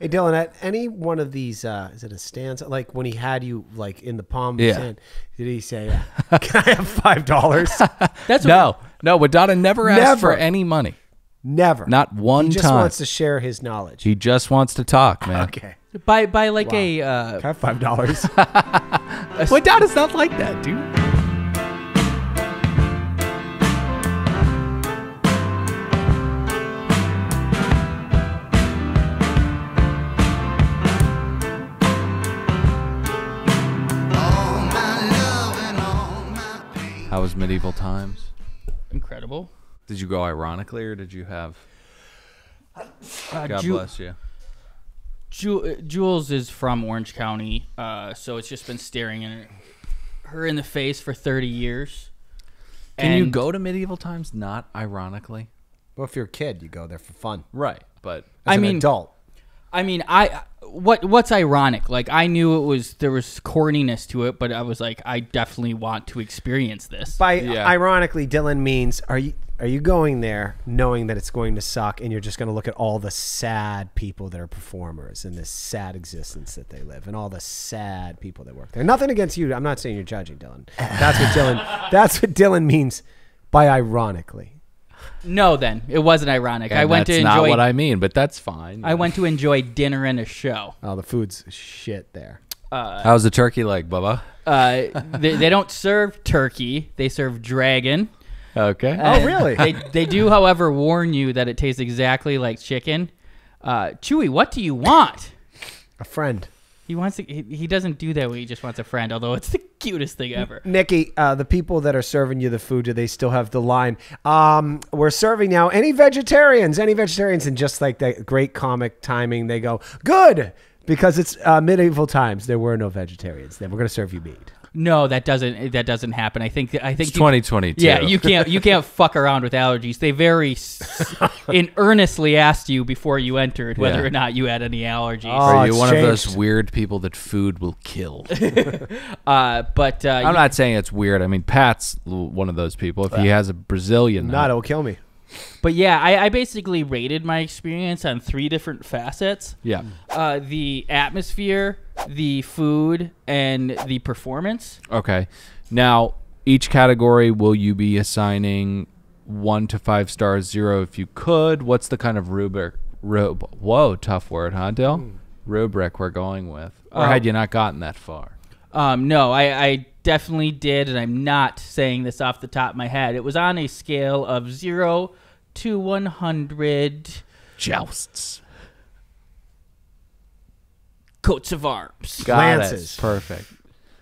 Hey Dylan, at any one of these, is it a stanza? Like when he had you like in the palm of his hand, did he say, "Can I have $5?" That's no. Widada never asked for any money. Never, not one time. He just wants to share his knowledge. He just wants to talk, man. Okay. By like Can a. I have $5? Widada's not like that, dude. How was Medieval Times? Incredible. Did you go ironically, or did you have... God bless you. Jules is from Orange County, so it's just been staring at her in the face for 30 years. Can you go to Medieval Times not ironically? Well, if you're a kid, you go there for fun. Right, but... As an adult. I mean, what's ironic? Like, I knew there was corniness to it, but I was like, I definitely want to experience this. By ironically, Dylan means, are you going there knowing that it's going to suck, and you're just going to look at all the sad people that are performers and this sad existence that they live, and all the sad people that work there. Nothing against you. I'm not saying you're judging, Dylan. That's what Dylan means by ironically. No, then it wasn't ironic. I went to enjoy. That's not what I mean, but that's fine. I went to enjoy dinner and a show. Oh, the food's shit there. How's the turkey leg, Bubba? They don't serve turkey. They serve dragon. Okay. Oh, really? They do, however, warn you that it tastes exactly like chicken. Chewy, what do you want? A friend. He wants to, he doesn't do that when he just wants a friend, although it's the cutest thing ever. Nikki, the people that are serving you the food, do they still have the line? We're serving now any vegetarians, and just like that great comic timing, they go, good, because it's Medieval Times. There were no vegetarians then. We're going to serve you meat. No, that doesn't happen. I think it's 2022. Yeah, you can't fuck around with allergies. They very earnestly asked you before you entered whether or not you had any allergies. Are you one of those weird people that food will kill? But I'm not saying it's weird. I mean, Pat's one of those people. If he has a Brazilian nut, it'll kill me. But yeah, I basically rated my experience on 3 different facets. Yeah. The atmosphere, the food, and the performance. Okay. Now, each category, will you be assigning 1 to 5 stars, 0 if you could? What's the kind of rubric? Whoa, tough word, huh, Dill? Rubric we're going with. Or had you not gotten that far? No, I definitely did, and I'm not saying this off the top of my head. It was on a scale of 0 to 100 jousts. Coats of arms. Lances. Perfect.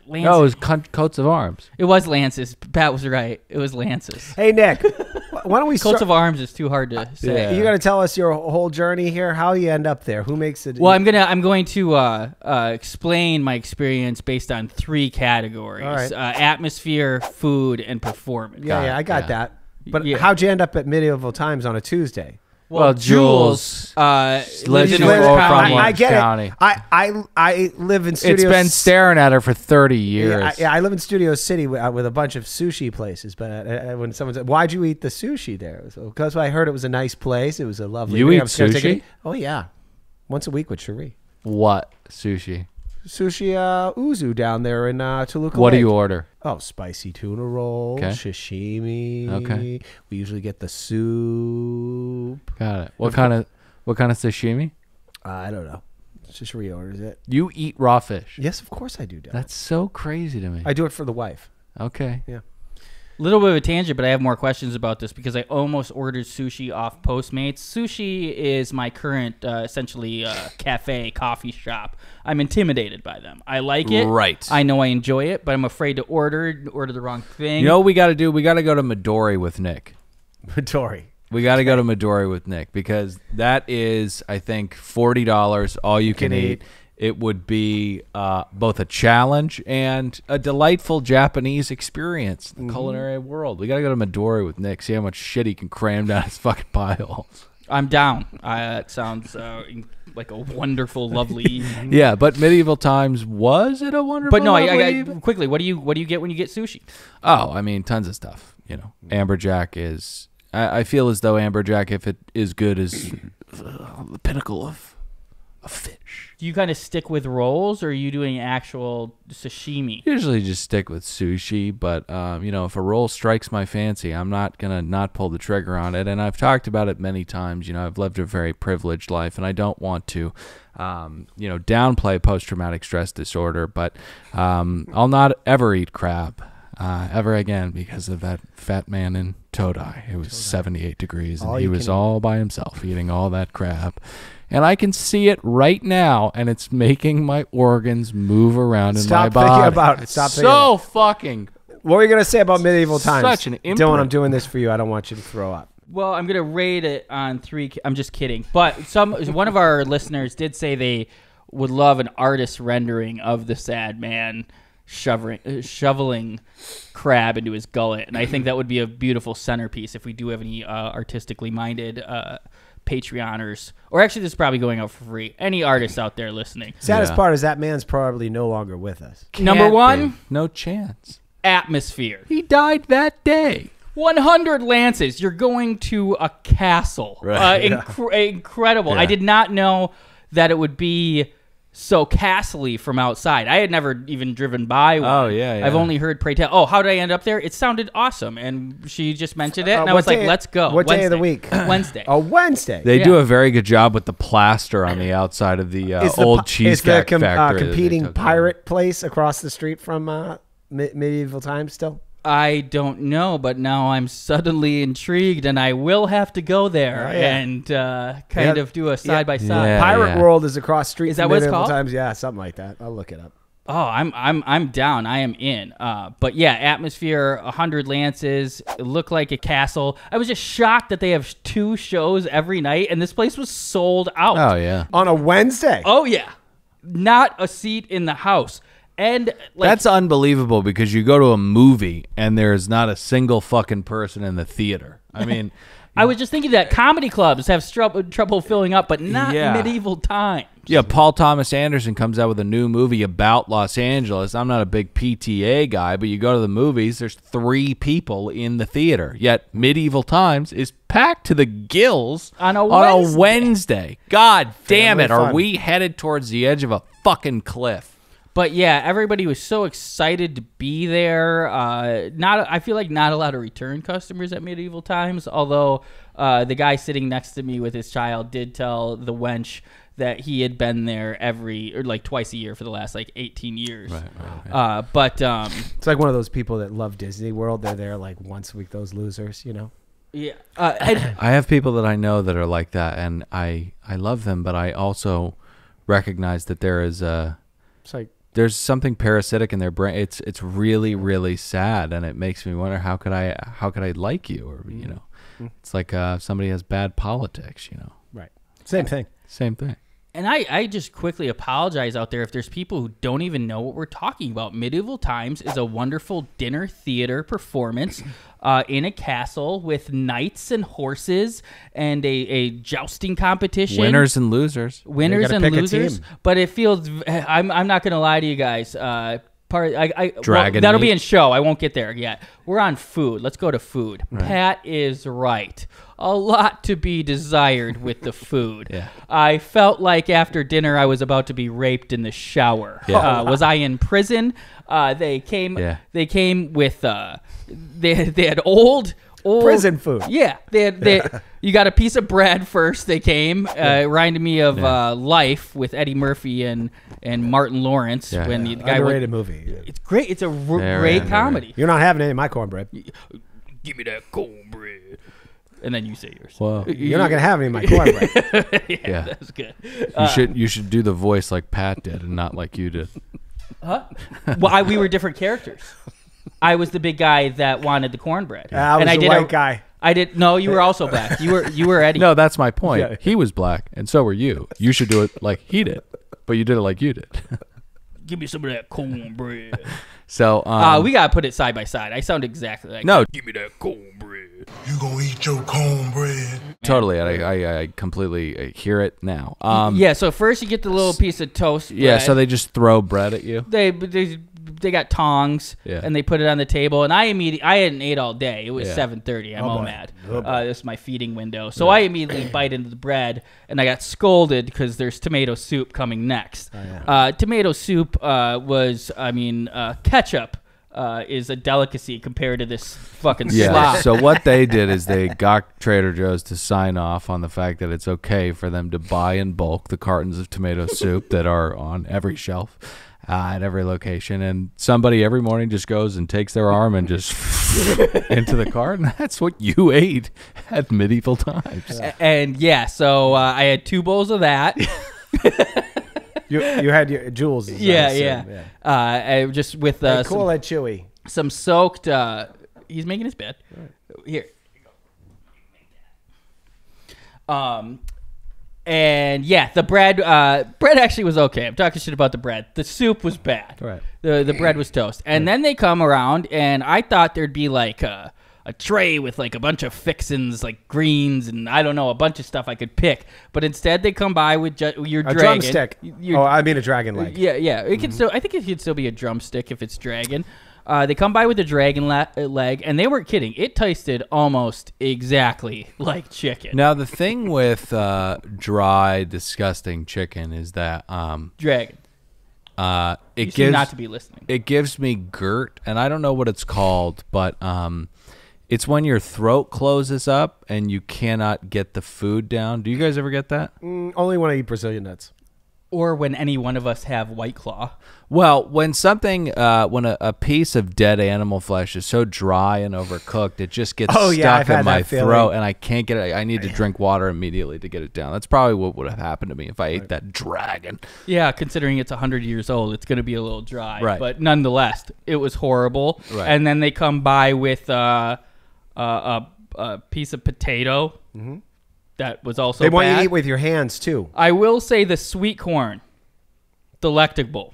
Lances. No, it was coats of arms. It was lances. Pat was right. It was lances. Hey, Nick, why don't we Coats of arms is too hard to say. Yeah. You got to tell us your whole journey here, how you end up there, who makes it. Well, I'm going to explain my experience based on 3 categories: all right. Atmosphere, food, and performance. Yeah, I got that. But how'd you end up at Medieval Times on a Tuesday? Well, Jules lives in Orange County. I get it. I live in Studio. It's been staring at her for 30 years. Yeah, I live in Studio City with a bunch of sushi places. But when someone said, "Why'd you eat the sushi there?" Because I heard it was a nice place. It was a lovely. You eat sushi? Oh yeah, once a week with Cherie. What sushi? Sushi Uzu down there in Toluca What Lake. do you order? Oh, spicy tuna roll, sashimi. Okay. We usually get the soup. Got it. What kind of sashimi? I don't know. Just reorders it. You eat raw fish? Yes, of course I do. Dylan. That's so crazy to me. I do it for the wife. Okay. Yeah. Little bit of a tangent, but I have more questions about this because I almost ordered sushi off Postmates. Sushi is my current, essentially, cafe, coffee shop. I'm intimidated by them. I like it. Right. I know I enjoy it, but I'm afraid to order the wrong thing. You know what we got to do? We got to go to Midori with Nick. Midori. We got to go to Midori with Nick because that is, I think, $40 all you can eat. It would be both a challenge and a delightful Japanese experience in the culinary world. We got to go to Midori with Nick, see how much shit he can cram down his fucking pile. I'm down. That sounds like a wonderful, lovely evening. Yeah, but Medieval Times, was it a wonderful But no, I quickly, what do you get when you get sushi? Oh, I mean, tons of stuff. You know, Amberjack is... I feel as though Amberjack, if it is good, is the pinnacle of a fish. Do you kind of stick with rolls, or are you doing actual sashimi? Usually just stick with sushi, but you know, if a roll strikes my fancy, I'm not gonna not pull the trigger on it. And I've talked about it many times. You know, I've lived a very privileged life, and I don't want to, you know, downplay post-traumatic stress disorder. But I'll not ever eat crab ever again because of that fat man in Todai. It was 78 degrees, and he was all by himself eating all that crab. And I can see it right now, and it's making my organs move around in my body. Stop thinking about it. Stop thinking about it. Fucking. What were you going to say about medieval times? Such an imprint. Dylan, I'm doing this for you. I don't want you to throw up. Well, I'm gonna rate it on 3. I'm just kidding. But one of our listeners did say they would love an artist rendering of the sad man shoveling crab into his gullet, and I think that would be a beautiful centerpiece if we do have any artistically minded Patreoners, or actually this is probably going out for free. Any artists out there listening? Saddest part is that man's probably no longer with us. Number 1, no chance. Atmosphere. He died that day. 100 lances. You're going to a castle. Right. Incredible. Yeah. I did not know that it would be so castle-y from outside. I had never even driven by one. Oh, yeah. I've only heard pray tell. Oh, how did I end up there? It sounded awesome, and she just mentioned it, and I was like, let's go. What day of the week? Wednesday. Oh, Wednesday. They do a very good job with the plaster on the outside of the old cheesecake factory. Competing pirate place across the street from medieval times still? I don't know, but now I'm suddenly intrigued, and I will have to go there and kind of do a side-by-side. Yeah, Pirate World is across the street. Is that from what it's medieval called? times. Yeah, something like that. I'll look it up. Oh, I'm down. I am in. But yeah, atmosphere, 100 lances. It looked like a castle. I was just shocked that they have 2 shows every night, and this place was sold out. Oh, yeah. On a Wednesday? Oh, yeah. Not a seat in the house. And like, that's unbelievable because you go to a movie and there's not a single fucking person in the theater. I mean, I was just thinking that comedy clubs have trouble filling up, but not medieval times. Yeah, Paul Thomas Anderson comes out with a new movie about Los Angeles. I'm not a big PTA guy, but you go to the movies, there's 3 people in the theater. Yet medieval times is packed to the gills on a Wednesday. God damn it, fun. are we headed towards the edge of a fucking cliff? But yeah, everybody was so excited to be there. I feel like not a lot of return customers at medieval times. Although the guy sitting next to me with his child did tell the wench that he had been there twice a year for the last 18 years. Right. But it's like one of those people that love Disney World. They're there like once a week. Those losers, you know. Yeah. I have people that I know that are like that, and I love them, but I also recognize that there is there's something parasitic in their brain. It's really, really sad, and it makes me wonder how could I like you, or you know, it's like somebody has bad politics, you know. Right. Same thing. And I just quickly apologize out there if there's people who don't even know what we're talking about. Medieval Times is a wonderful dinner theater performance in a castle with knights and horses and a jousting competition. Winners and losers. But it feels, I'm not going to lie to you guys. Dragon that'll meat. be in show. I won't get there yet. We're on food. Let's go to food. Right. Pat is right. A lot to be desired with the food. Yeah. I felt like after dinner I was about to be raped in the shower. Yeah. Was I in prison? They came. Yeah. They came with. They had old prison food. Yeah. You got a piece of bread first. They came. Reminded me of Life with Eddie Murphy and Martin Lawrence when the guy underrated movie. It's great. It's a great comedy. You're not having any of my cornbread. Give me that cornbread. And then you say yours. Whoa. You're not gonna have any of my cornbread. yeah, that's good. You should do the voice like Pat did and not like you did. Huh? Well, we were different characters. I was the big guy that wanted the cornbread. I was the white guy. I did. No, you were also black. You were Eddie. No, that's my point. Yeah. He was black, and so were you. You should do it like he did, but you did it like you did. Give me some of that cornbread. So we gotta put it side by side. I sound exactly like no. Give me that cornbread. You gonna eat your cornbread? Totally, I completely hear it now. Yeah. So first you get the little piece of toast. Yeah. bread. So they just throw bread at you. They they got tongs and they put it on the table, and I hadn't ate all day. It was 7:30. I'm all mad. This is my feeding window, so I immediately bite into the bread, and I got scolded because there's tomato soup coming next. Tomato soup was, ketchup. Is a delicacy compared to this fucking slop. So what they did is they got Trader Joe's to sign off on the fact that it's okay for them to buy in bulk the cartons of tomato soup that are on every shelf at every location, and somebody every morning just goes and takes their arm and just into the cart, and that's what you ate at medieval times. And so I had 2 bowls of that. You had your Jules. I just with cool and chewy. Some soaked. He's making his bed. Right. Here. And the bread. Bread actually was okay. I'm talking shit about the bread. The soup was bad. Right. The bread was toast. And then they come around, and I thought there'd be like a tray with like a bunch of fixins, like greens, and I don't know, a bunch of stuff I could pick. But instead, they come by with your dragon. Drumstick. A dragon leg. Yeah. It can still. I think it could still be a drumstick if it's dragon. They come by with a dragon leg, and they weren't kidding. It tasted almost exactly like chicken. Now the thing with dry, disgusting chicken is that dragon. It gives not to be listening. It gives me GERT, and I don't know what it's called, but it's when your throat closes up and you cannot get the food down. Do you guys ever get that? Only when I eat Brazilian nuts. Or when any one of us have White Claw. Well, when something, when a piece of dead animal flesh is so dry and overcooked, it just gets stuck in my throat, and I can't get it. I need to drink water immediately to get it down. That's probably what would have happened to me if I ate that dragon. Yeah, considering it's 100 years old, it's going to be a little dry. Right. But nonetheless, it was horrible. Right. And then they come by with a piece of potato. Mm-hmm. That was also They bad. want you to eat with your hands, too. I will say the sweet corn, delectable.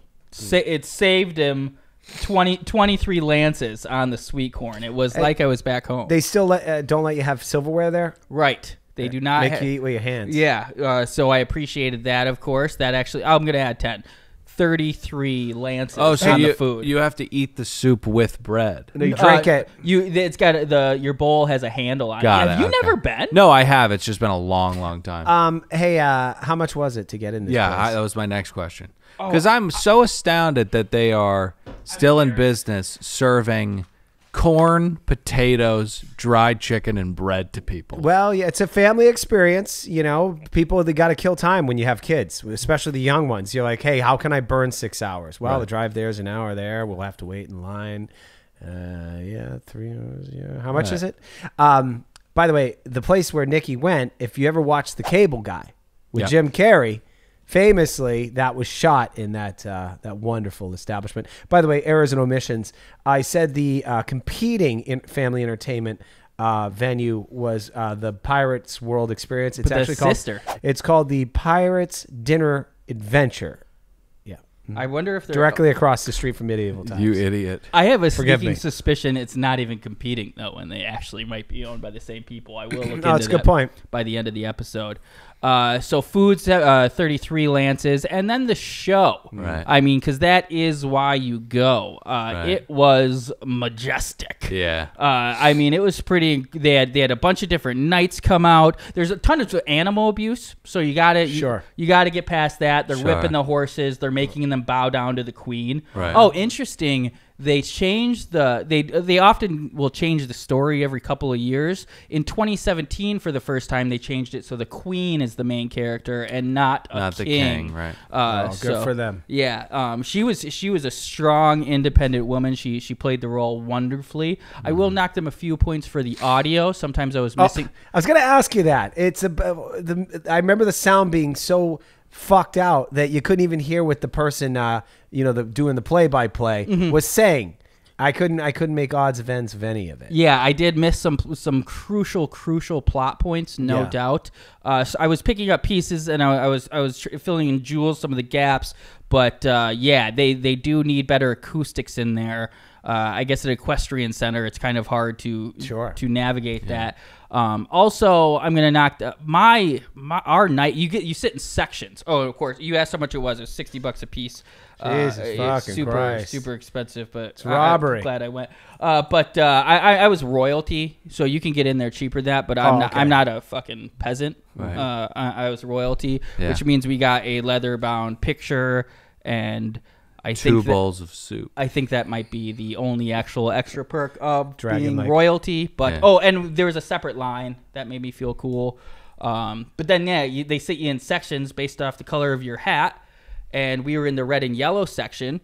It saved him 23 lances on the sweet corn. It was like I was back home. They still don't let you have silverware there? Right. They do not. Make you eat with your hands. Yeah. So I appreciated that, of course. That actually, I'm going to add 10. 33 lances on the food. You have to eat the soup with bread. No, you drink it. It's got your bowl has a handle on it. Have you never been? No, I have. It's just been a long, long time. Hey, how much was it to get in this place? That was my next question. Because I'm so astounded that they are still in business serving corn, potatoes, dried chicken, and bread to people. Well, yeah, it's a family experience. You know, people, they got to kill time when you have kids, especially the young ones. You're like, hey, how can I burn 6 hours? Well, the drive there is an hour there. We'll have to wait in line. 3 hours. Yeah. How much is it? By the way, the place where Nikki went, if you ever watched The Cable Guy with Jim Carrey, famously, that was shot in that wonderful establishment. By the way, errors and omissions. I said the competing family entertainment venue was the Pirates World Experience. It's actually called the Pirates Dinner Adventure. Yeah, I wonder if they're directly across the street from Medieval Times. You idiot! I have a sneaking suspicion it's not even competing though, and they actually might be owned by the same people. I will look into that's a good point. By the end of the episode. So food's 33 lances, and then the show. Right. I mean, because that is why you go. It was majestic. Yeah. I mean, it was pretty. They had a bunch of different knights come out. There's a ton of animal abuse, so you gotta you gotta get past that. They're whipping the horses. They're making them bow down to the queen. Right. Oh, interesting. They changed they often will change the story every couple of years. In 2017, for the first time, they changed it so the queen is the main character and not the king. Right. Good for them. Yeah. She was a strong, independent woman. She played the role wonderfully. I will knock them a few points for the audio. Sometimes I was missing. I was going to ask you that. I remember the sound being so fucked out that you couldn't even hear what the person doing the play-by-play was saying. I couldn't make odds of ends of any of it. Yeah, I did miss some crucial plot points, no doubt. So I was picking up pieces and I was filling in jewels, some of the gaps, but they do need better acoustics in there. I guess at equestrian center, it's kind of hard to navigate that. Also, I'm gonna knock our night. You sit in sections. Oh, of course. You asked how much it was. It was $60 a piece. Jesus fucking Christ. Super expensive, but it's robbery. I'm glad I went. But I was royalty, so you can get in there cheaper than that. But I'm not a fucking peasant. Right. I was royalty, which means we got a leather-bound picture and. Two bowls of soup. I think that might be the only actual extra perk of being Lake. royalty. But and there was a separate line that made me feel cool. But then they sit you in sections based off the color of your hat, and we were in the red and yellow section.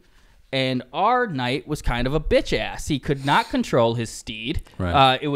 And our knight was kind of a bitch ass. He could not control his steed. Right. It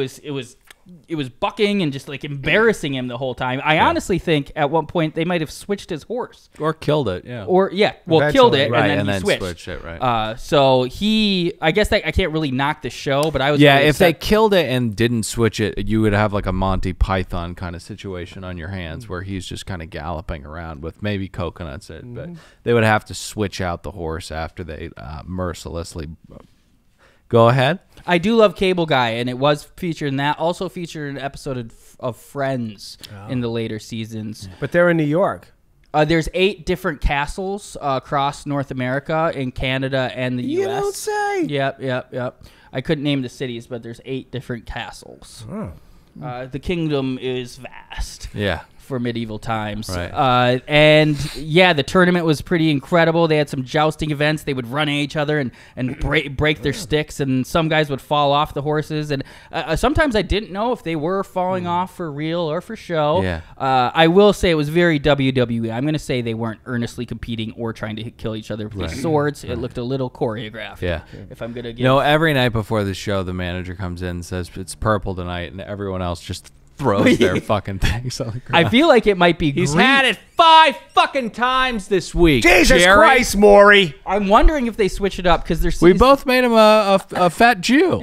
was bucking and just like embarrassing him the whole time. I honestly think at one point they might have switched his horse or killed it. Yeah. Killed it and then he switched it. Right. So I guess I can't really knock the show, but I was really if upset. They killed it and didn't switch it, you would have like a Monty Python kind of situation on your hands where he's just kind of galloping around with maybe coconuts. But they would have to switch out the horse after they mercilessly. Go ahead. I do love Cable Guy, and it was featured in that. Also featured in an episode of Friends in the later seasons. But they're in New York. There's 8 different castles across North America, in Canada, and the U.S. You don't say. Yep. I couldn't name the cities, but there's 8 different castles. Oh. The kingdom is vast. Yeah. For medieval times. Right. And the tournament was pretty incredible. They had some jousting events. They would run at each other and break their sticks, and some guys would fall off the horses. And sometimes I didn't know if they were falling off for real or for show. Yeah. I will say it was very WWE. I'm going to say they weren't earnestly competing or trying to kill each other with their swords. It looked a little choreographed. Yeah. If I'm going to give... every night before the show, the manager comes in and says, it's purple tonight, and everyone else just throws their fucking things on the ground. I feel like it might be He's green. had it 5 fucking times this week. Jesus Jerry. Christ, Maury. I'm wondering if they switch it up because there's We both made him a fat Jew.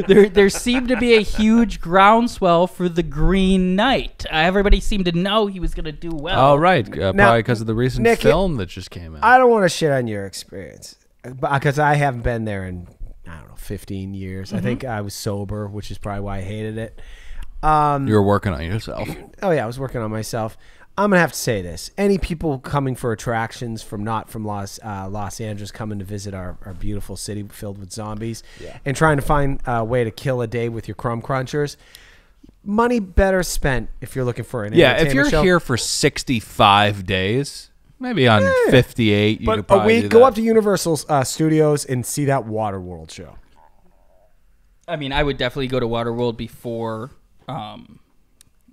there seemed to be a huge groundswell for the Green Knight. Everybody seemed to know he was going to do well. Oh, right. Probably because of the recent Nick, film that just came out. I don't want to shit on your experience because I haven't been there in, 15 years. I think I was sober, which is probably why I hated it. You were working on yourself. Oh, yeah, I was working on myself. I'm going to have to say this. Any people coming for attractions not from Los Angeles coming to visit our beautiful city filled with zombies and trying to find a way to kill a day with your crumb crunchers, money better spent if you're looking for an entertainment if you're show. here for 65 days, maybe on 58, you could But a probably week, do go that. up to Universal Studios and see that Waterworld show. I mean, I would definitely go to Waterworld before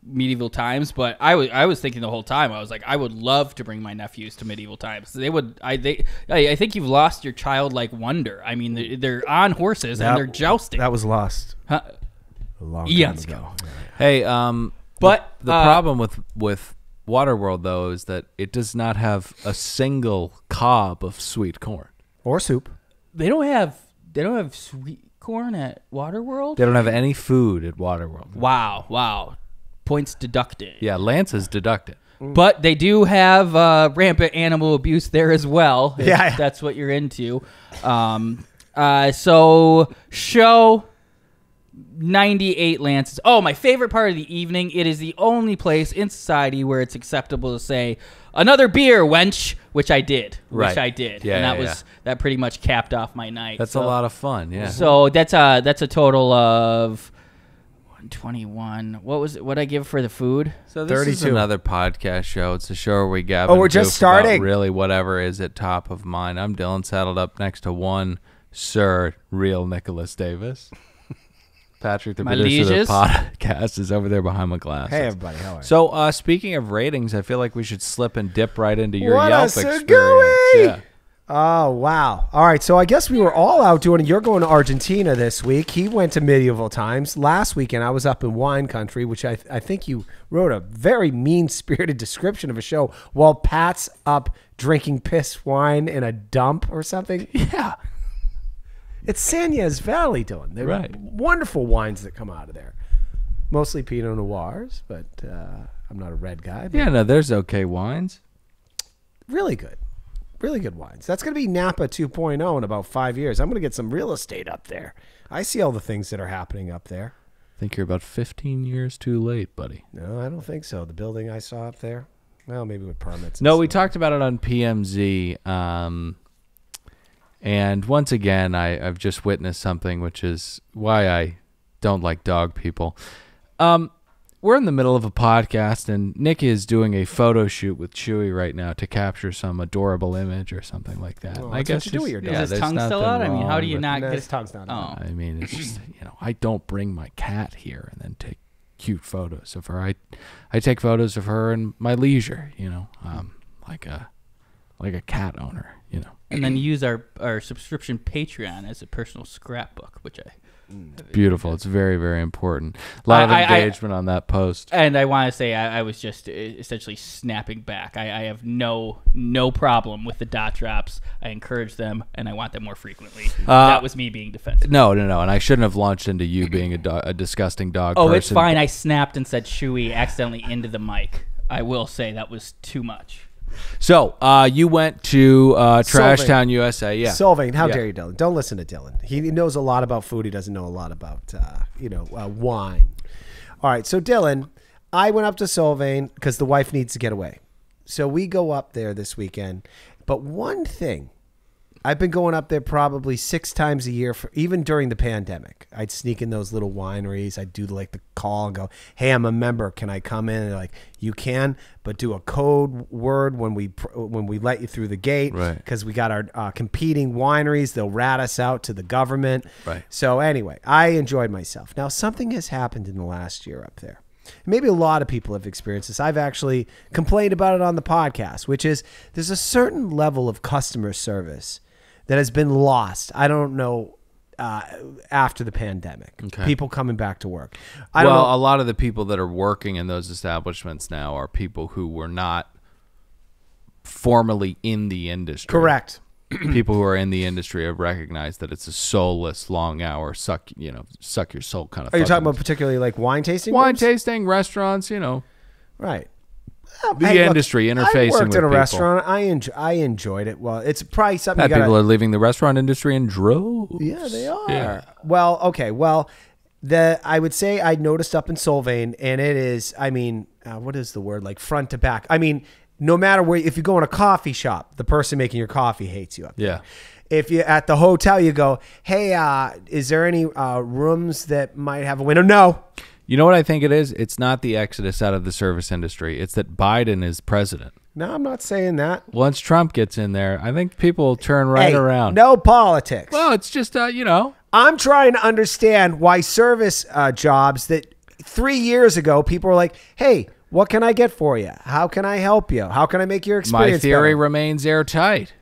medieval times, but I was thinking the whole time, I was like, I would love to bring my nephews to medieval times. I think you've lost your childlike wonder. I mean, they're on horses and they're jousting. That was lost Huh? a long Eons time ago. ago. Hey, But the problem with Waterworld though is that it does not have a single cob of sweet corn. Or soup. they don't have sweet corn at Waterworld. They don't have any food at Waterworld. Wow. Points deducted. Yeah, Lance is deducted. But they do have rampant animal abuse there as well. If Yeah. that's what you're into. So show 98 Lances. Oh, my favorite part of the evening. It is the only place in society where it's acceptable to say another beer, wench, which I did. Right. And that pretty much capped off my night. That's a lot of fun. Yeah. So that's a total of 121. What I give for the food? So this 32. is another podcast show. It's a show where we gather. Oh, we're just starting. Really, whatever is at top of mind. I'm Dylan, saddled up next to one Sir Real Nicholas Davis. Patrick, the My producer of the lieges. podcast, is over there behind my glasses. Hey, everybody. How are you? So, speaking of ratings, I feel like we should slip and dip right into your What a Yelp segue! experience. Yeah. Oh, wow. All right, so I guess we were all out doing it. You're going to Argentina this week. He went to medieval times. Last weekend, I was up in wine country, which I think you wrote a very mean-spirited description of a show while Pat's up drinking piss wine in a dump or something. Yeah. It's Sanez Valley, Dylan. They're Right. wonderful wines that come out of there. Mostly Pinot Noirs, but I'm not a red guy. But Yeah, no, there's okay wines. really good. Really good wines. That's going to be Napa 2.0 in about 5 years. I'm going to get some real estate up there. I see all the things that are happening up there. I think you're about 15 years too late, buddy. No, I don't think so. The building I saw up there, well, maybe with permits. No, we talked about it on PMZ. And once again, I've just witnessed something, which is why I don't like dog people. We're in the middle of a podcast, and Nick is doing a photo shoot with Chewy right now to capture some adorable image or something like that. Well, I that's guess what you do with your dog. Is his there's tongue still nothing out? I mean, how wrong do you with- not No, get his tongue's not out. I mean, it's just, I don't bring my cat here and then take cute photos of her. I take photos of her in my leisure, like a cat owner, And then use our subscription Patreon as a personal scrapbook, which I... Beautiful. It's very, very important. A lot of engagement on that post. And I want to say I was just essentially snapping back. I have no problem with the dot drops. I encourage them, and I want them more frequently. That was me being defensive. No. And I shouldn't have launched into you being a disgusting dog person. Oh, it's fine. I snapped and said "Chewy" accidentally into the mic. I will say that was too much. So, you went to Trash Solving. Town, USA. Yeah. Solving. How Yeah. dare you, Dylan? Don't listen to Dylan. He knows a lot about food. He doesn't know a lot about, wine. All right. So, Dylan, I went up to Solvang because the wife needs to get away. So we go up there this weekend. But one thing, I've been going up there probably 6 times a year, even during the pandemic. I'd sneak in those little wineries. I'd do the call and go, "Hey, I'm a member. Can I come in?" And they're like, "You can, but do a code word when we let you through the gate, Right. Because we got our competing wineries. They'll rat us out to the government." Right. So anyway, I enjoyed myself. Now something has happened in the last year up there. Maybe a lot of people have experienced this. I've actually complained about it on the podcast, which is there's a certain level of customer service that has been lost. I don't know, after the pandemic. Okay. People coming back to work. I don't know. A lot of the people that are working in those establishments now are people who were not formerly in the industry. Correct. People who are in the industry have recognized that it's a soulless, long hour, suck your soul kind of. Are you talking fucking- about particularly like wine tasting? wine rooms? tasting, restaurants? Right. The industry interfacing I worked with in a people. restaurant. I enjoyed it. Well, it's probably something you People gotta, are leaving the restaurant industry in droves. Yeah, they are. Yeah. Well, okay. Well, I would say I noticed up in Solvang, and it is, what is the word? Like front to back. I mean, no matter where, if you go in a coffee shop, the person making your coffee hates you up there. Yeah. If you at the hotel, you go, "Hey, is there any rooms that might have a window?" No. You know what I think it is? It's not the exodus out of the service industry. It's that Biden is president. No, I'm not saying that. Once Trump gets in there, I think people will turn right Hey, around. No politics. Well, it's just, I'm trying to understand why service jobs that 3 years ago people were like, "Hey, what can I get for you? How can I help you? How can I make your experience my theory better?" remains airtight.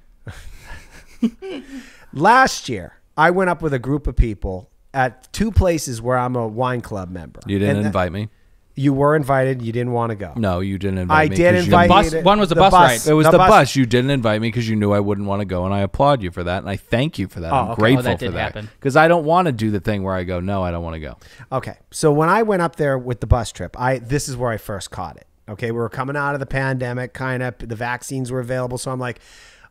Last year, I went up with a group of people at 2 places where I'm a wine club member. You didn't And invite me. You were invited. You didn't want to go. No, you didn't invite I me. did 'cause invite bus- you. one was a bus ride. It was the bus. You didn't invite me because you knew I wouldn't want to go, and I applaud you for that, and I thank you for that. I'm okay. grateful Oh, that for did that happen. because I don't want to do the thing where I go, no, I don't want to go. Okay. So when I went up there with the bus trip, this is where I first caught it. Okay. We were coming out of the pandemic, kind of, the vaccines were available. So I'm like,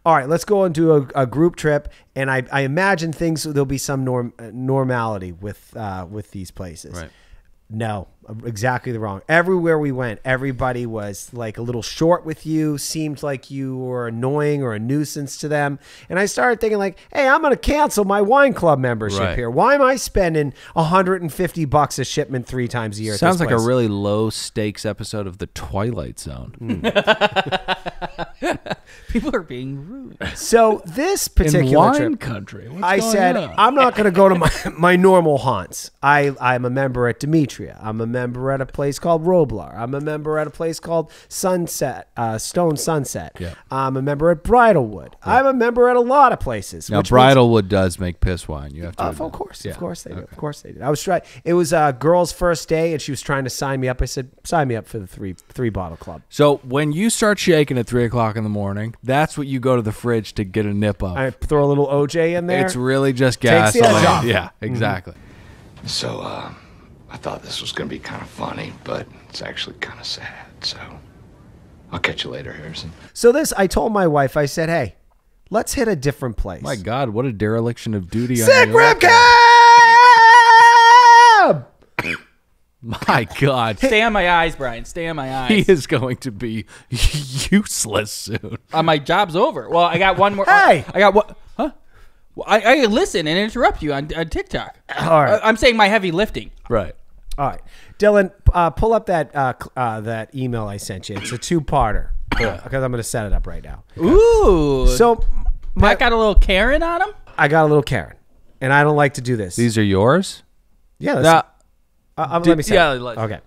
all right, let's go and do a group trip. And I imagine there'll be some normality with these places. Right. No, exactly the wrong. Everywhere we went, everybody was like a little short with you, seemed like you were annoying or a nuisance to them. And I started thinking like, hey, I'm going to cancel my wine club membership Right. here. Why am I spending $150 a shipment 3 times a year? Sounds at like this a place? really low stakes episode of the Twilight Zone. People are being rude. So this In particular wine trip, country. What's I going said, on? I'm not going to go to my normal haunts. I'm a member at Demetria. I'm a member at a place called Roblar. I'm a member at a place called Stone Sunset. Yeah. I'm a member at Bridalwood. I'm a member at a lot of places. Now, which means- Bridalwood does make piss wine. You have to. Of admit. course, Yeah. of course they did. Okay. Of course they did. I was trying. It was a girl's first day, and she was trying to sign me up. I said, "Sign me up for the three bottle club." So when you start shaking at 3:00 in the morning, that's what you go to the fridge to get a nip of. I throw a little OJ in there. It's really just Takes the edge gasoline. off. Yeah, exactly. So, I thought this was going to be kind of funny, but it's actually kind of sad. So, I'll catch you later, Harrison. So I told my wife, I said, "Hey, Let's hit a different place. My God, what a dereliction of duty on Sick your rib cab! My God. Stay on my eyes, Brian. Stay on my eyes. He is going to be useless soon. My job's over. Well, I got one more. Hey! I got what? Huh? Well, I listen and interrupt you on TikTok. All right. I'm saying my heavy lifting. Right. All right. Dylan, pull up that email I sent you. It's a two-parter because I'm going to set it up right now. Ooh. So Matt got a little Karen on him? I got a little Karen, and I don't like to do this. These are yours? Yeah. Now, Let me say. yeah, Okay.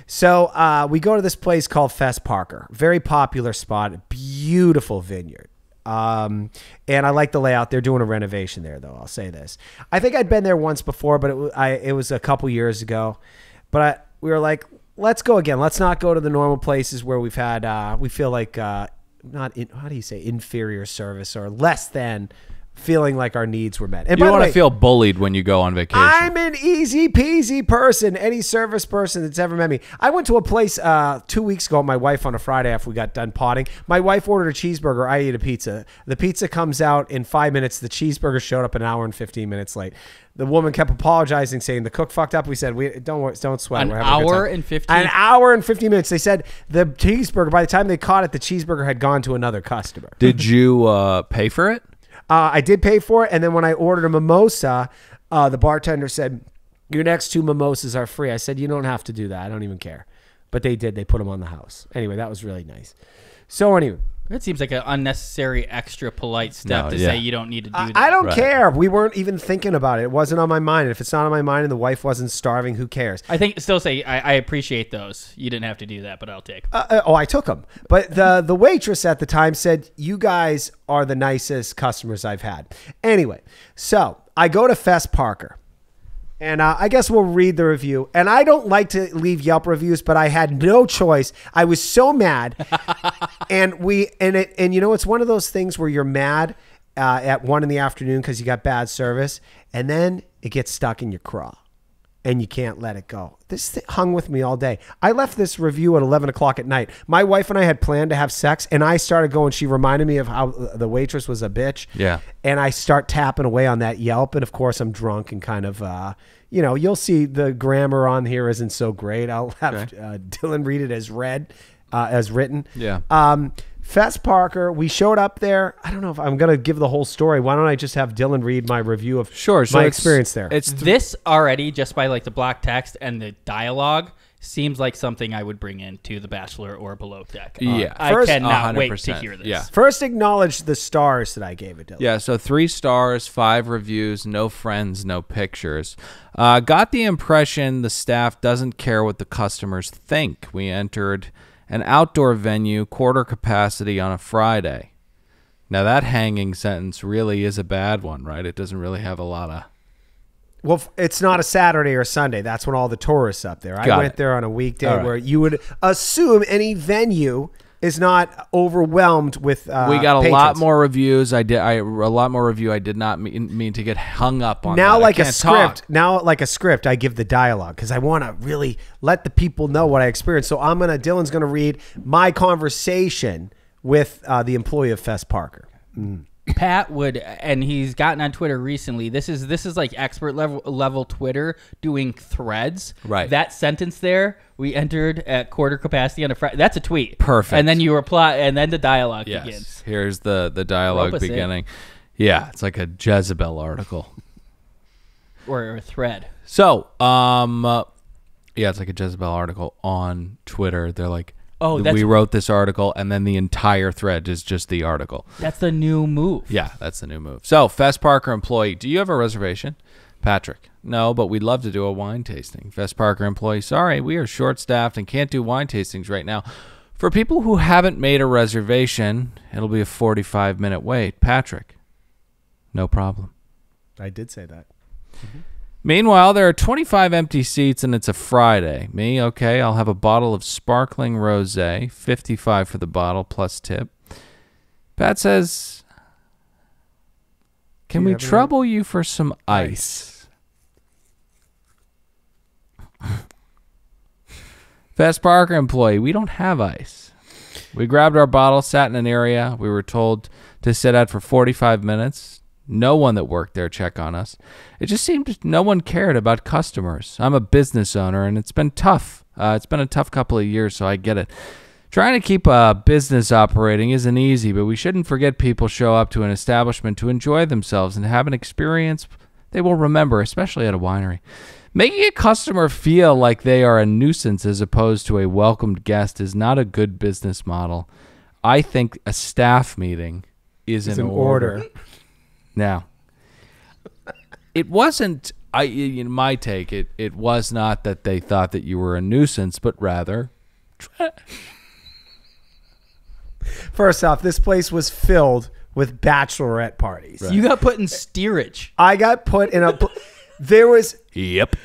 So we go to this place called Fest Parker. Very popular spot. Beautiful vineyard. And I like the layout. They're doing a renovation there, though. I'll say this. I think I'd been there once before, but it was a couple years ago. But we were like, let's go again. Let's not go to the normal places where we've had, we feel like, how do you say, inferior service or less than feeling like our needs were met. And you by don't the want way, to feel bullied when you go on vacation. I'm an easy peasy person. Any service person that's ever met me. I went to a place 2 weeks ago with my wife on a Friday after we got done potting. My wife ordered a cheeseburger. I ate a pizza. The pizza comes out in 5 minutes. The cheeseburger showed up an hour and 15 minutes late. The woman kept apologizing, saying the cook fucked up. We said, don't sweat. An We're having a good hour time." and 15? An hour and 50 minutes. They said the cheeseburger, by the time they caught it, the cheeseburger had gone to another customer. Did you pay for it? I did pay for it, and then when I ordered a mimosa, the bartender said, "Your next two mimosas are free." I said, "You don't have to do that. I don't even care." But they did. They put them on the house. Anyway, that was really nice. So anyway, That seems like an unnecessary, extra polite step No, to yeah. say you don't need to do that. I don't Right. care. We weren't even thinking about it. It wasn't on my mind. And if it's not on my mind and the wife wasn't starving, who cares? I think still say I appreciate those. You didn't have to do that, but I'll take. I took them. But the waitress at the time said, "You guys are the nicest customers I've had." Anyway, so I go to Fest Parker. And I guess we'll read the review. And I don't like to leave Yelp reviews, but I had no choice. I was so mad. and you know, it's one of those things where you're mad at 1 PM because you got bad service, and then it gets stuck in your craw, and you can't let it go. This thing hung with me all day. I left this review at 11 o'clock at night. My wife and I had planned to have sex, and I started going. She reminded me of how the waitress was a bitch. Yeah. And I start tapping away on that Yelp, and of course I'm drunk and kind of, you know, you'll see the grammar on here isn't so great. I'll have Dylan read it as written. Yeah. Fest Parker, we showed up there. I don't know if I'm going to give the whole story. Why don't I just have Dylan read my review of Sure. So my it's- experience there? It's This already, just by like the block text and the dialogue, seems like something I would bring into the Bachelor or Below deck. Yeah. I First, cannot wait to 100%, hear this. yeah. First, acknowledge the stars that I gave it, Dylan. Yeah, so 3 stars, 5 reviews, no friends, no pictures. Got the impression the staff doesn't care what the customers think. We entered an outdoor venue, quarter capacity on a Friday. Now that hanging sentence really is a bad one, right? It doesn't really have a lot of... Well, it's not a Saturday or Sunday. That's when all the tourists up there. I Got went it. there on a weekday All right. where you would assume any venue is not overwhelmed with we got a lot patrons. more reviews. I did not mean to get hung up on Now that. I like a can't script. talk. Now like a script, I give the dialogue because I want to really let the people know what I experienced. So Dylan's gonna read my conversation with the employee of Fest Parker. Pat would, and he's gotten on Twitter recently. This is like expert level Twitter doing threads. Right. That sentence there, we entered at quarter capacity on a Friday. That's a tweet. Perfect. And then you reply, and then the dialogue Yes. begins. Here's the dialogue Rope us in. beginning. Yeah, it's like a Jezebel article. Or a thread. So, yeah, it's like a Jezebel article on Twitter. They're like, Oh, that's- we wrote this article, and then the entire thread is just the article. That's the new move. Yeah, that's the new move. So, Fest Parker employee, do you have a reservation? Patrick, no, but we'd love to do a wine tasting. Fest Parker employee, sorry, we are short-staffed and can't do wine tastings right now. For people who haven't made a reservation, it'll be a 45-minute wait. Patrick, no problem. I did say that. Meanwhile, there are 25 empty seats and it's a Friday. Me, okay, I'll have a bottle of sparkling rosé, $55 for the bottle plus tip. Pat says, can we trouble you for some ice? Fast Parker employee, we don't have ice. We grabbed our bottle, sat in an area we were told to sit at for 45 minutes. No one that worked there checked on us. It just seemed no one cared about customers. I'm a business owner, and it's been tough. It's been a tough couple of years, so I get it. Trying to keep a business operating isn't easy, but we shouldn't forget people show up to an establishment to enjoy themselves and have an experience they will remember, especially at a winery. Making a customer feel like they are a nuisance as opposed to a welcomed guest is not a good business model. I think a staff meeting is in order. Now, it wasn't, in my take, it was not that they thought that you were a nuisance, but rather... First off, this place was filled with bachelorette parties. You got put in steerage. I got put in a... There was... Yep.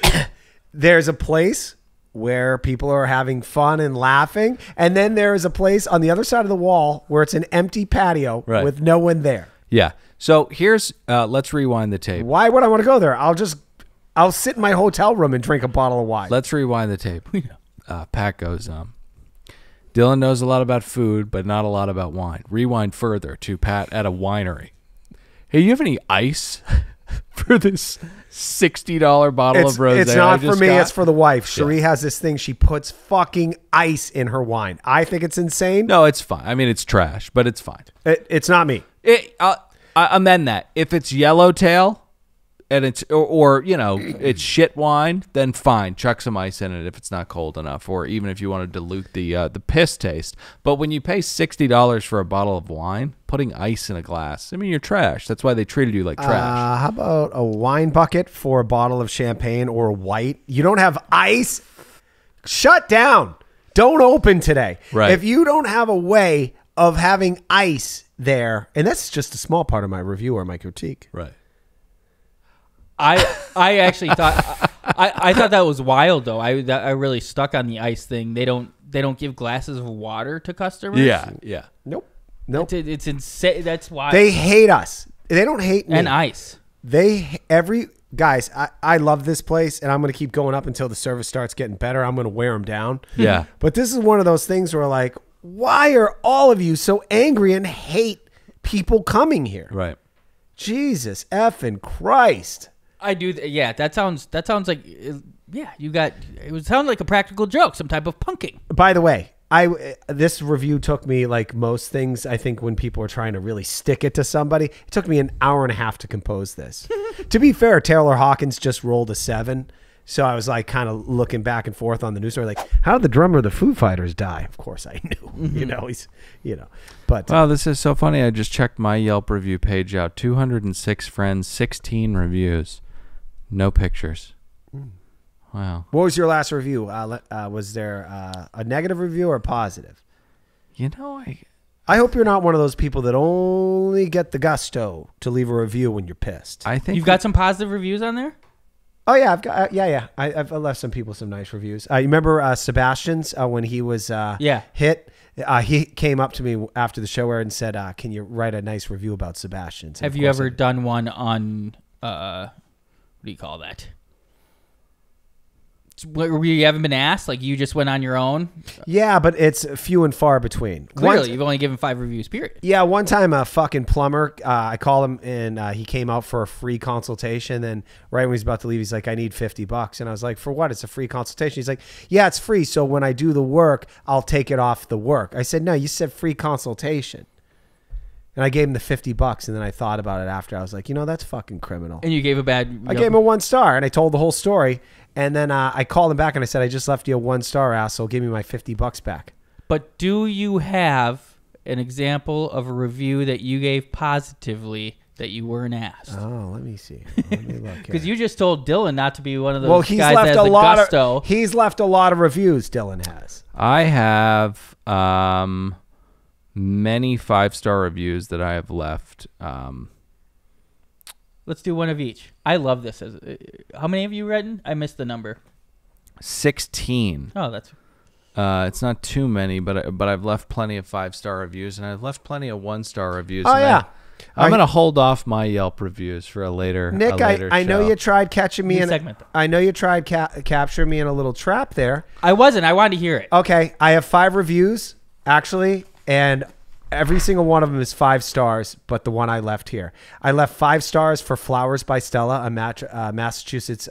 There's a place where people are having fun and laughing, and then there is a place on the other side of the wall where it's an empty patio with no one there. Yeah. So here's... let's rewind the tape. Why would I want to go there? I'll sit in my hotel room and drink a bottle of wine. Let's rewind the tape. Pat goes, Dylan knows a lot about food, but not a lot about wine. Rewind further to Pat at a winery. Hey, you have any ice for this $60 bottle of rosé? It's not for me. It's for the wife. Cherie has this thing. She puts fucking ice in her wine. I think it's insane. No, it's fine. I mean, it's trash, but it's fine. It's not me. I amend that. If it's Yellowtail and it's or it's shit wine, then fine, chuck some ice in it if it's not cold enough, or even if you want to dilute the piss taste. But when you pay $60 for a bottle of wine, putting ice in a glass, I mean, you're trash. That's why they treated you like trash. How about a wine bucket for a bottle of champagne or white? You don't have ice? Shut down. Don't open today. Right. If you don't have a way of having ice there, and that's just a small part of my review or my critique. Right. I actually thought I thought that was wild though. I really stuck on the ice thing. They don't give glasses of water to customers. Yeah. Nope. It's insane. That's why They hate us. They don't hate me. and ice. Guys, I love this place, and I'm going to keep going up until the service starts getting better. I'm going to wear them down. Yeah. But this is one of those things where like, why are all of you so angry and hate people coming here? Right. Jesus effing Christ. I do. Yeah, that sounds like it would sound like a practical joke, some type of punking. By the way, this review took me, like most things, I think when people are trying to really stick it to somebody, it took me an hour and a half to compose this. To be fair, Taylor Hawkins just rolled a 7. So I was like kind of looking back and forth on the news story, like, how did the drummer of the Foo Fighters die? Of course I knew, but Wow, this is so funny. I just checked my Yelp review page out. 206 friends, 16 reviews. No pictures. Wow. What was your last review? Was there a negative review or a positive? I hope you're not one of those people that only get the gusto to leave a review when you're pissed. I think You've got some positive reviews on there? Oh yeah, I've got I've left some people some nice reviews. You remember Sebastian's when he was hit? He came up to me after the show and said, "Can you write a nice review about Sebastian's?" Have you ever done one on what do you call that? Where you haven't been asked, like you just went on your own? Yeah, but it's few and far between. Clearly, you've only given 5 reviews, period. Yeah, one time a fucking plumber, I called him and he came out for a free consultation. And right when he's about to leave, he's like, "I need $50." And I was like, "For what? It's a free consultation." He's like, "Yeah, it's free. So when I do the work, I'll take it off the work." I said, "No, you said free consultation." And I gave him the $50, and then I thought about it after. I was like, that's fucking criminal. And you gave a bad... I gave him a 1 star, and I told the whole story. And then I called him back, and I said, "I just left you a 1 star, asshole. Give me my $50 back." But do you have an example of a review that you gave positively that you weren't asked? Oh, let me see. Let me look. Because you just told Dylan not to be one of those Well, he's guys left that has a the lot gusto. He's left a lot of reviews. Dylan has. I have many 5-star reviews that I have left. Let's do one of each. I love this. How many have you written? I missed the number. 16. Oh, that's... It's not too many, but I've left plenty of 5-star reviews, and I've left plenty of 1-star reviews. Oh, yeah. I'm going to hold off my Yelp reviews for a later Nick, I know show. you tried catching me New in segment. I know you tried capturing me in a little trap there. I wasn't. I wanted to hear it. Okay, I have 5 reviews. Actually, and every single one of them is 5 stars, but the one I left here. I left 5 stars for Flowers by Stella, a Massachusetts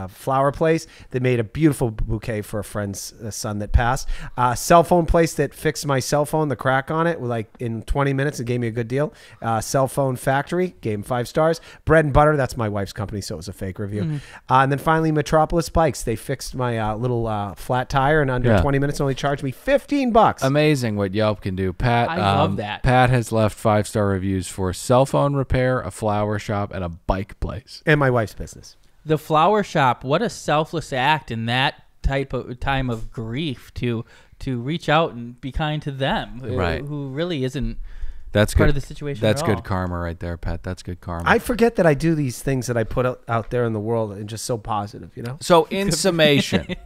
flower place that made a beautiful bouquet for a friend's son that passed. Cell phone place that fixed my cell phone, the crack on it, like in 20 minutes and gave me a good deal. Cell phone factory, gave him 5 stars. Bread and Butter, that's my wife's company, so it was a fake review. And then finally, Metropolis Bikes. They fixed my little flat tire in under 20 minutes, only charged me $15. Amazing what Yelp can do. Pat, I love that. Pat has left 5-star reviews for cell phone repair, a flower shop, and a bike place. And my wife's business. The flower shop, what a selfless act in that type of time of grief to reach out and be kind to them, Right. who really isn't That's part good. of the situation That's at good all. karma right there, Pat. That's good karma. I forget that I do these things that I put out there in the world and just so positive, you know? So in summation,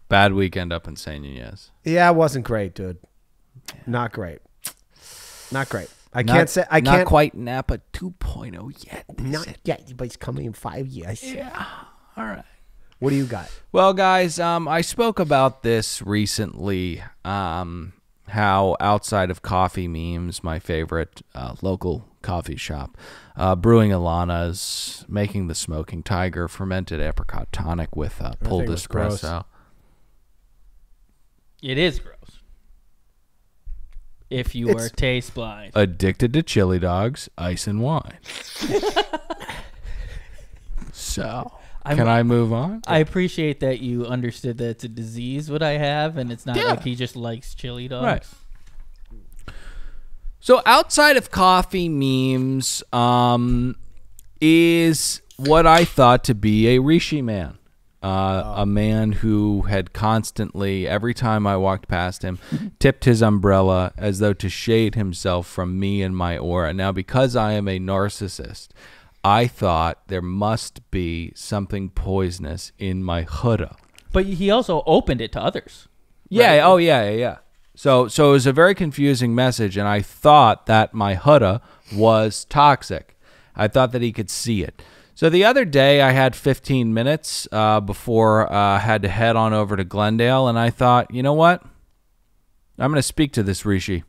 bad weekend up in St. Ynez. Yeah, it wasn't great, dude. Not great. Not great. I Not- can't say I not can't quite Napa 2.0 yet. not yet, but it's coming in 5 years. Yeah. All right. What do you got? Well, guys, I spoke about this recently. How outside of coffee memes, my favorite local coffee shop, Brewing Alana's making the Smoking Tiger fermented apricot tonic with pulled think it was gross. espresso. It is gross. If you are taste blind. Addicted to chili dogs, ice and wine. So, can I move on? I appreciate that you understood that it's a disease what I have, and it's not like he just likes chili dogs. Right. So outside of coffee memes, is what I thought to be a Rishi man. A man who had constantly, every time I walked past him, tipped his umbrella as though to shade himself from me and my aura. Now, because I am a narcissist, I thought there must be something poisonous in my huda. But he also opened it to others. Yeah. Right? Oh, yeah. So it was a very confusing message, and I thought that my huda was toxic. I thought that he could see it. So the other day I had 15 minutes before I had to head on over to Glendale, and I thought, you know what? I'm going to speak to this Rishi,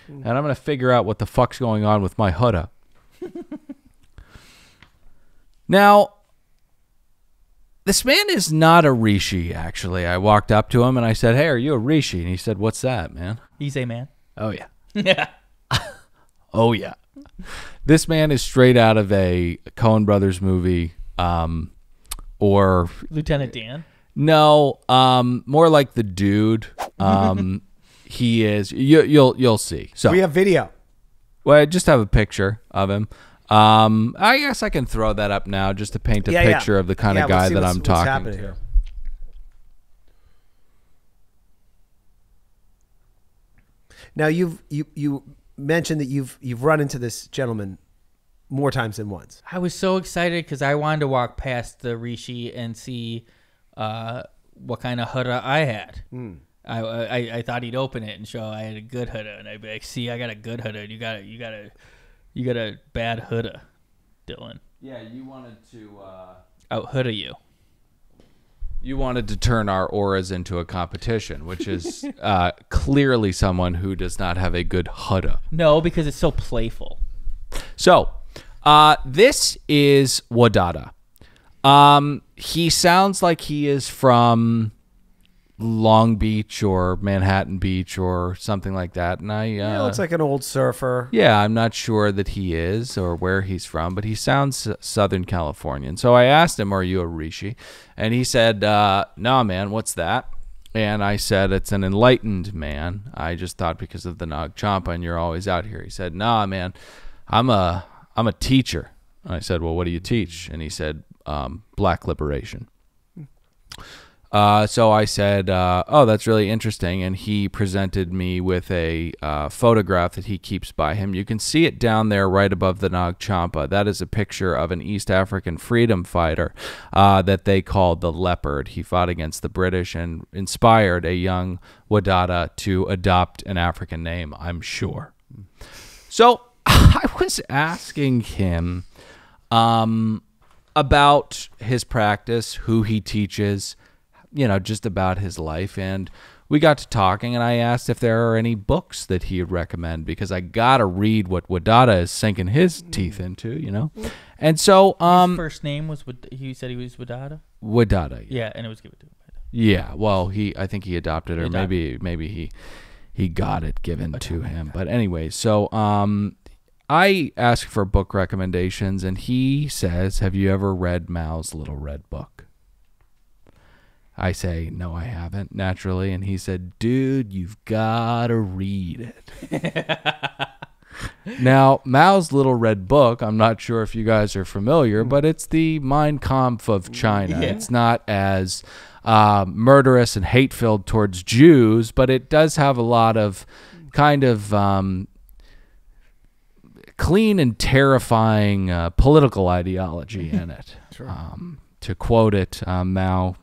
and I'm going to figure out what the fuck's going on with my huda. Now, this man is not a Rishi, actually. I walked up to him and I said, hey, are you a Rishi? And he said, what's that, man? He's a man. Oh, yeah. Yeah. Oh, yeah. This man is straight out of a Coen Brothers movie, or Lieutenant Dan. no, more like the dude. He is. You'll see. So We have video. well, I just have a picture of him. I guess I can throw that up now just to paint a picture of the kind of guy that I'm talking to. Here. Now you mentioned that you've run into this gentleman more times than once. I was so excited because I wanted to walk past the Rishi and see what kind of huda I had. I thought he'd open it and show I had a good huda, and I'd be like, "See, I got a good huda. You got a bad huda, Dylan. Yeah, you wanted to. Out huda you." You wanted to turn our auras into a competition, which is clearly someone who does not have a good huda. No, because it's so playful. So, this is Widada. He sounds like he is from Long Beach or Manhattan Beach or something like that. And He looks like an old surfer. yeah, I'm not sure that he is or where he's from, but he sounds Southern Californian. So I asked him, are you a Rishi? And he said, no, man, what's that? And I said, it's an enlightened man. I just thought because of the Nag Champa and you're always out here. He said, nah, man, I'm a teacher. I said, well, what do you teach? And he said, black liberation. So I said, oh, that's really interesting. And he presented me with a photograph that he keeps by him. You can see it down there right above the Nag Champa. That is a picture of an East African freedom fighter that they called the Leopard. He fought against the British and inspired a young Widada to adopt an African name, I'm sure. So I was asking him about his practice, who he teaches, you know, just about his life. And we got to talking, and I asked if there are any books that he would recommend, because I gotta read what Widada is sinking his teeth into, you know. And so, His first name was he said he was Widada. Widada, Yeah, and it was given to him. yeah. Well, I think he adopted it, or maybe he got it given to him. But anyway, so I asked for book recommendations, and he says, "Have you ever read Mao's Little Red Book?" I say, "No, I haven't," naturally. And he said, "Dude, you've got to read it." Now, Mao's Little Red Book, I'm not sure if you guys are familiar, but it's the Mein Kampf of China. Yeah. It's not as murderous and hate-filled towards Jews, but it does have a lot of kind of clean and terrifying political ideology in it. Sure. To quote it, Mao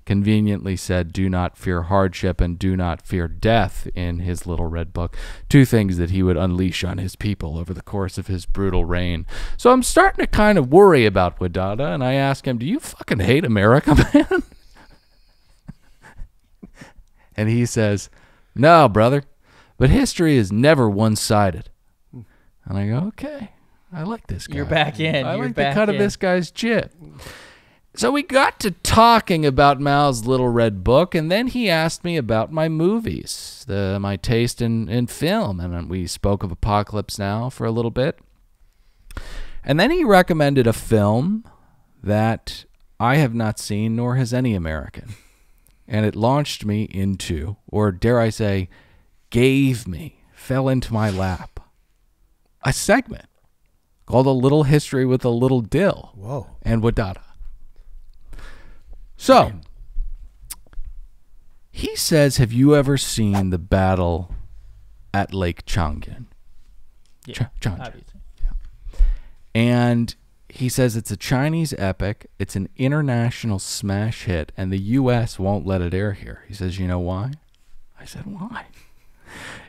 conveniently said, "Do not fear hardship and do not fear death," in his Little Red Book. Two things that he would unleash on his people over the course of his brutal reign. So I'm starting to kind of worry about Widada, and I ask him, "Do you fucking hate America, man?" And he says, "No, brother, but history is never one-sided." And I go, "Okay, I like this guy. You're back in. I You're like the back cut of in. this guy's jib." So we got to talking about Mao's Little Red Book, and then he asked me about my movies, my taste in film, and then we spoke of Apocalypse Now for a little bit. And then he recommended a film that I have not seen, nor has any American. And it launched me into, or dare I say, fell into my lap, a segment called A Little History with a Little Dill. Whoa. And Widada. So, he says, "Have you ever seen the battle at Lake Changjin?" Yeah, Changjin. obviously. And he says it's a Chinese epic, it's an international smash hit, and the U.S. won't let it air here. He says, "You know why?" I said, "Why?"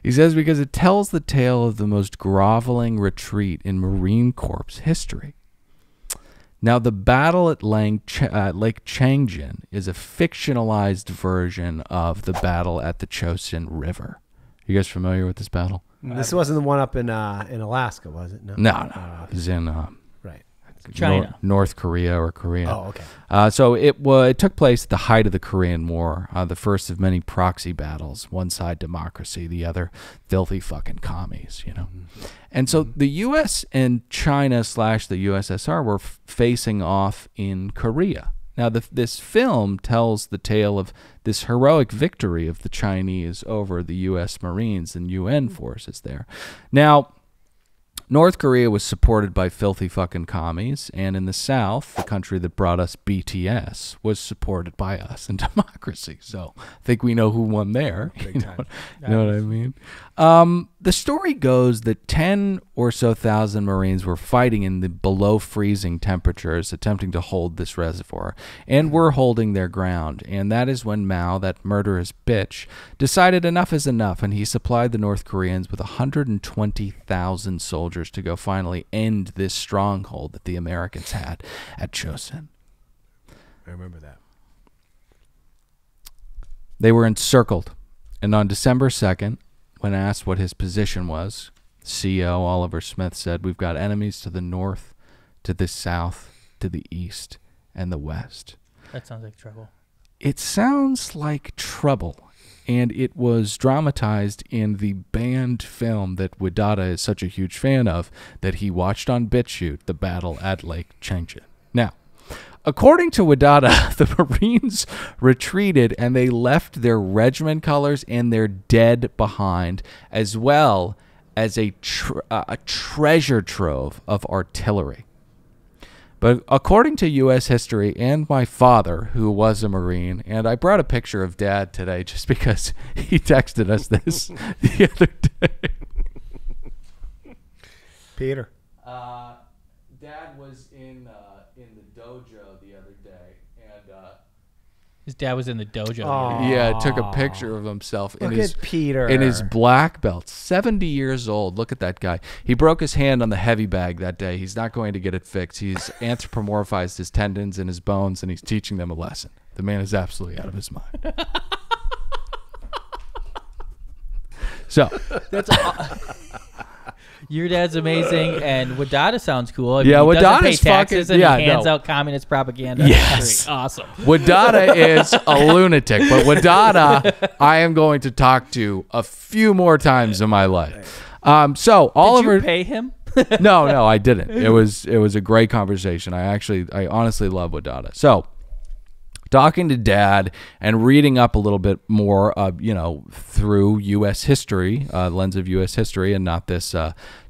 He says, "Because it tells the tale of the most groveling retreat in Marine Corps history." Now, the battle at Lake Changjin is a fictionalized version of the battle at the Chosin River. You guys familiar with this battle? This wasn't the one up in Alaska, was it? No. No. It was in Right. China. North Korea or Korea. Oh, okay. So it took place at the height of the Korean War, the first of many proxy battles. One side democracy, the other filthy fucking commies, you know. Mm-hmm. And so the U.S. and China / the USSR were facing off in Korea. Now, this film tells the tale of this heroic victory of the Chinese over the U.S. Marines and UN forces there. Now, North Korea was supported by filthy fucking commies, and in the South, the country that brought us BTS, was supported by us in democracy. So I think we know who won there. Big time. You know what I mean? The story goes that 10 or so thousand Marines were fighting in the below freezing temperatures, attempting to hold this reservoir, and were holding their ground. And that is when Mao, that murderous bitch, decided enough is enough, and he supplied the North Koreans with 120,000 soldiers to go finally end this stronghold that the Americans had at Chosin. I remember that. They were encircled, and on December 2nd, when asked what his position was, CEO Oliver Smith said, "We've got enemies to the north, to the south, to the east, and the west." That sounds like trouble. It sounds like trouble, and it was dramatized in the banned film that Widada is such a huge fan of that he watched on BitChute, The Battle at Lake Changjin. Now, according to Widada, the Marines retreated and they left their regiment colors and their dead behind, as well as a treasure trove of artillery. But according to U.S. history and my father, who was a Marine, and I brought a picture of Dad today just because he texted us this the other day. Peter. Dad was in the dojo the other day, and His dad was in the dojo. Aw. yeah, took a picture of himself in Look his at Peter. in his black belt. 70 years old. Look at that guy. He broke his hand on the heavy bag that day. He's not going to get it fixed. He's anthropomorphized his tendons and his bones, and he's teaching them a lesson. The man is absolutely out of his mind. So Your dad's amazing, and Widada sounds cool. I Yeah, mean, he doesn't pay Widada's taxes fucking- and he yeah, hands no. out communist propaganda. Yes. Great. Awesome. Widada is a lunatic, but Widada I am going to talk to a few more times in my life. So Oliver, Did you pay him? no, I didn't. It was a great conversation. I honestly love Widada. So talking to Dad and reading up a little bit more, through U.S. history, lens of U.S. history, and not this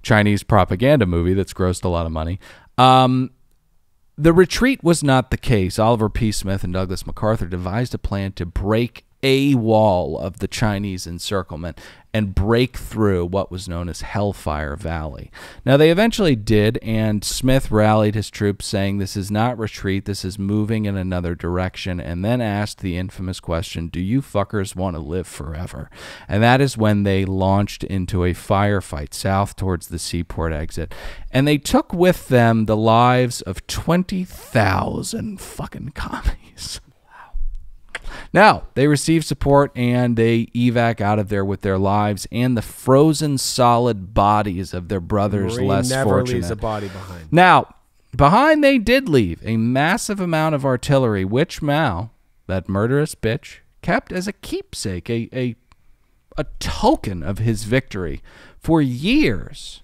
Chinese propaganda movie that's grossed a lot of money. The retreat was not the case. Oliver P. Smith and Douglas MacArthur devised a plan to break a wall of the Chinese encirclement and break through what was known as Hellfire Valley. Now, they eventually did, and Smith rallied his troops, saying, "This is not retreat, this is moving in another direction," and then asked the infamous question, "Do you fuckers want to live forever?" And that is when they launched into a firefight south towards the seaport exit, and they took with them the lives of 20,000 fucking commies. Now, they received support and they evac out of there with their lives and the frozen solid bodies of their brothers Marine less never fortunate. leaves a body behind. Now, behind they did leave a massive amount of artillery, which Mao, that murderous bitch, kept as a keepsake, a token of his victory for years,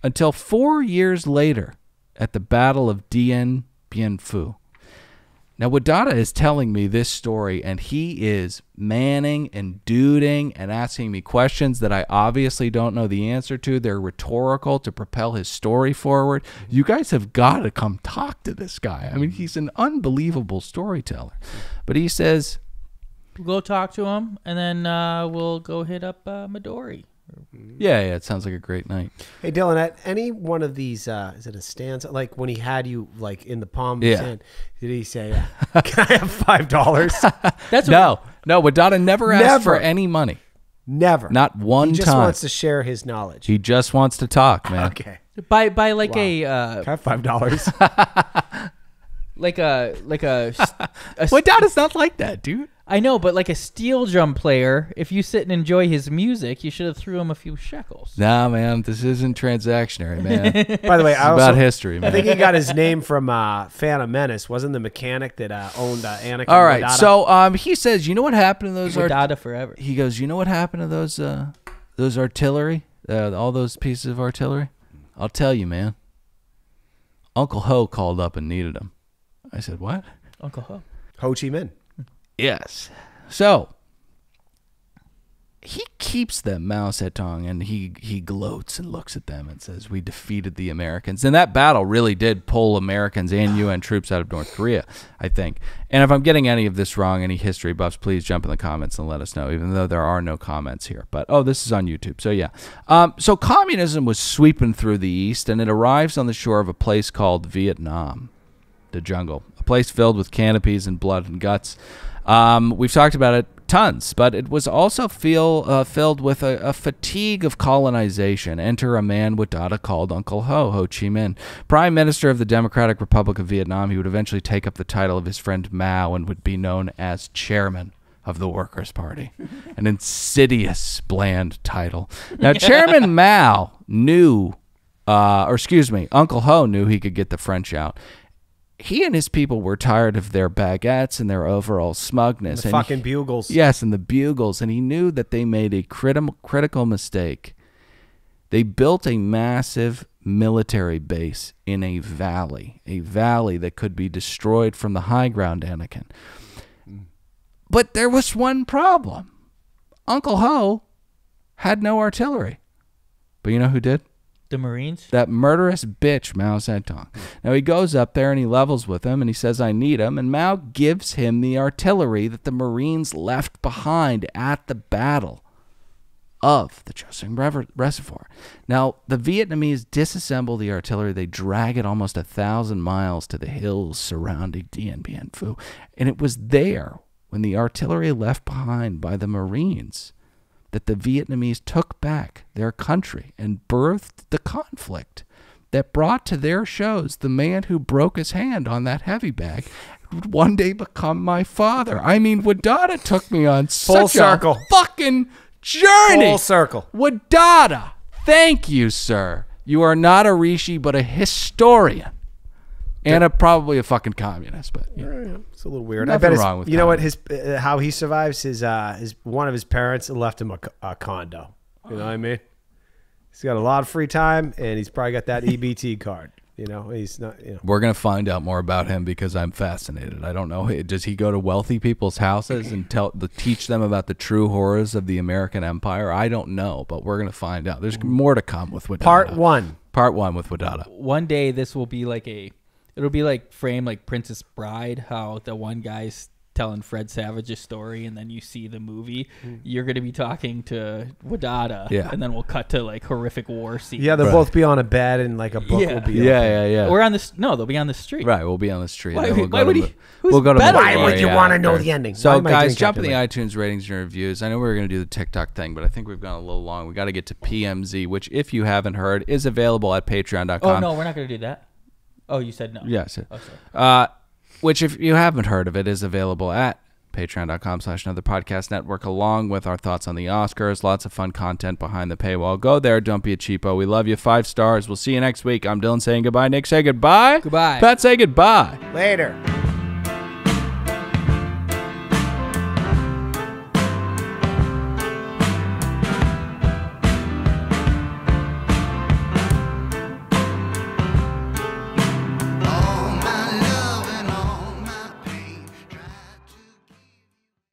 until 4 years later at the Battle of Dien Bien Phu. Now, Widada is telling me this story, and he is manning and duding and asking me questions that I obviously don't know the answer to. They're rhetorical to propel his story forward. You guys have got to come talk to this guy. I mean, he's an unbelievable storyteller. But he says... We'll go talk to him, and then we'll go hit up Midori. Yeah, it sounds like a great night. Hey, Dylan, at any one of these, is it a stanza? Like when he had you like in the palm of his hand, did he say, "Can I have $5?" That's No, Widada never asked for Never. any money. Never. Not one He just time. wants to share his knowledge. He just wants to talk, man. Okay. by like Wow. a Can I have $5? like a Widada's not like that, dude. I know, but like a steel drum player, if you sit and enjoy his music, you should have threw him a few shekels. Nah, man, this isn't transactionary, man. By the way, It's about history, I man. think he got his name from Phantom Menace. Wasn't the mechanic that owned Anakin? All right, Widada? so he says, you know what happened to those? Widada forever. He goes, you know what happened to those artillery, all those pieces of artillery? I'll tell you, man. Uncle Ho called up and needed them. I said, what? Uncle Ho. Ho Chi Minh. Yes. So he keeps them, Mao Zedong, and he gloats and looks at them and says, "We defeated the Americans." And that battle really did pull Americans and UN troops out of North Korea, I think. And if I'm getting any of this wrong, any history buffs, please jump in the comments and let us know, even though there are no comments here. But, this is on YouTube. So, yeah. So communism was sweeping through the East, and it arrives on the shore of a place called Vietnam, the jungle, a place filled with canopies and blood and guts. We've talked about it tons, but it was also filled with a fatigue of colonization. Enter a man Widada called Uncle Ho, Ho Chi Minh, Prime Minister of the Democratic Republic of Vietnam. He would eventually take up the title of his friend Mao and would be known as Chairman of the Workers' Party, an insidious, bland title. Now, Chairman Mao knew, Uncle Ho knew he could get the French out. He and his people were tired of their baguettes and their overall smugness. The fucking bugles. Yes, and the bugles. And he knew that they made a critical mistake. They built a massive military base in a valley that could be destroyed from the high ground, Anakin. But there was one problem. Uncle Ho had no artillery. But you know who did? The Marines? That murderous bitch, Mao Zedong. Now, he goes up there and he levels with him and he says, "I need him." And Mao gives him the artillery that the Marines left behind at the battle of the Chosin Reservoir. Now, the Vietnamese disassemble the artillery. They drag it almost 1,000 miles to the hills surrounding Dien Bien Phu. And it was there, when the artillery left behind by the Marines, that the Vietnamese took back their country and birthed the conflict that brought to their shows the man who broke his hand on that heavy bag would one day become my father. I mean, Widada took me on Full such circle. a fucking journey. Full circle. Widada. Thank you, sir. You are not a Rishi, but a historian. And probably a fucking communist, but It's a little weird. Nothing I bet wrong with you know what his how he survives. His one of his parents left him a condo. You know what I mean? He's got a lot of free time, and he's probably got that EBT card. You know, he's not. You know, we're gonna find out more about him because I'm fascinated. I don't know. Does he go to wealthy people's houses and teach them about the true horrors of the American Empire? I don't know, but we're gonna find out. There's more to come with Widada. Part one with Widada. One day this will be like it'll be like framed like Princess Bride, how the one guy's telling Fred Savage's story, and then you see the movie. You're going to be talking to Widada, and then we'll cut to like horrific war scenes. Yeah, they'll both be on a bed, and like a book will be. Yeah. We're on they'll be on the street. Right, we'll be on the street. Why, Then we'll why go would to he? the- Who's we'll go to better? Why would you Memorial want to know after. the ending? So, Why am I guys, drinking jump in the Captain iTunes ratings and reviews. I know we were going to do the TikTok thing, but I think we've gone a little long. We got to get to PMZ, which, if you haven't heard, is available at patreon.com. Oh, no, we're not going to do that. Oh, you said no. Yes. Oh, sorry. Which, if you haven't heard of it, is available at patreon.com/another podcast network, along with our thoughts on the Oscars. Lots of fun content behind the paywall. Go there. Don't be a cheapo. We love you. 5 stars. We'll see you next week. I'm Dylan saying goodbye. Nick, say goodbye. Goodbye. Pat, say goodbye. Later.